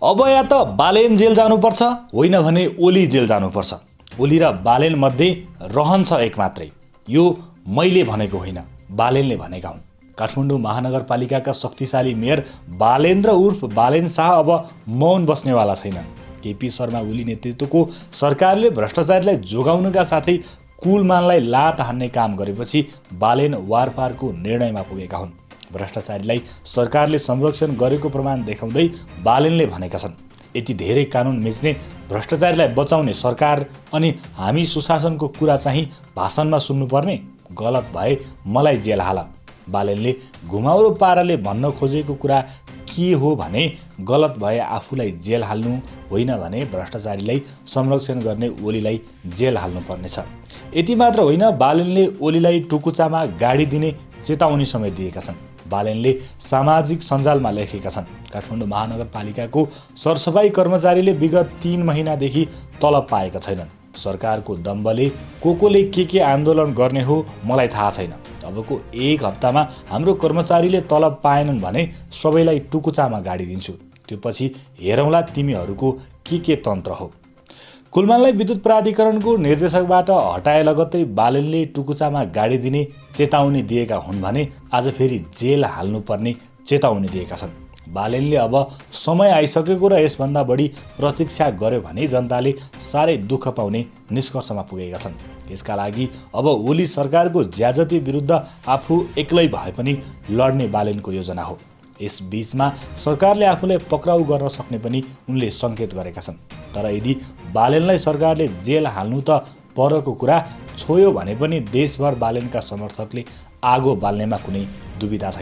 अब या त बालेन जेल जानुपर्छ, होइन भने ओली जेल जानुपर्छ। ओली र बालेन मध्ये रहन्छ एक मात्रै। यो मैले भनेको होइन, बालेनले भनेका हुन्। काठमाडौँ महानगरपालिकाका शक्तिशाली मेयर बालेन्द्र उर्फ बालेन शाह अब मौन बस्नेवाला छैनन्। केपी शर्मा ओली नेतृत्वको सरकारले भ्रष्टाचारीलाई जोगाउनका साथै कुलमानलाई लात हान्ने काम गरेपछि बालेन वारपारको निर्णयमा पुगेका हुन्। भ्रष्टाचारीलाई सरकारले संरक्षण गरेको प्रमाण देखाउँदै बालेनले भनेका छन्, यति धेरै कानुन मिच्ने भ्रष्टाचारीलाई बचाउने सरकार अनि हामी सुशासनको कुरा चाहिँ भाषणमा सुन्नुपर्ने, गलत भए मलाई जेल हाल। बालेनले घुमाउरो पाराले भन्न खोजेको कुरा के हो भने गलत भए आफूलाई जेल हाल्नु, होइन भने भ्रष्टाचारीलाई संरक्षण गर्ने ओलीलाई जेल हाल्नु पर्नेछ। यति मात्र होइन, बालेनले ओलीलाई टुकुचामा गाडी दिने चेतावनी समेत दिएका छन्। बालेनले सामाजिक सञ्जालमा लेखेका छन्, काठमाडौँ महानगरपालिकाको सरसफाई कर्मचारीले विगत 3 महिनादेखि तलब पाएका छैनन्। सरकारको दम्बले कोले के आन्दोलन गर्ने हो मलाई थाहा छैन। अबको 1 हप्तामा हाम्रो कर्मचारीले तलब पाएनन् भने सबैलाई टुकुचामा गाडी दिन्छु। त्यो पछि हेरौँला तिमीहरूको के तन्त्र हो। कुलमानलाई विद्युत प्राधिकरणको निर्देशकबाट हटाए लगत्तै बालेनले टुकुचामा गाडी दिने चेतावनी दिएका हुन् भने आज फेरि जेल हाल्नुपर्ने चेतावनी दिएका छन्। बालेनले अब समय आइसकेको र यसभन्दा बढी प्रतीक्षा गर्यो भने जनताले साह्रै दुःख पाउने निष्कर्षमा पुगेका छन्। यसका लागि अब ओली सरकारको ज्याजती विरुद्ध आफू एक्लै भए पनि लड्ने बालेनको योजना हो। यस बीचमा सरकारले आफूलाई पक्राउ गर्न सक्ने पनि उनले सङ्केत गरेका छन्। तर यदि बालेनलाई सरकारले जेल हाल्नु त परको कुरा, छोयो भने पनि देशभर बालेनका समर्थकले आगो बाल्नेमा कुनै दुविधा छैन।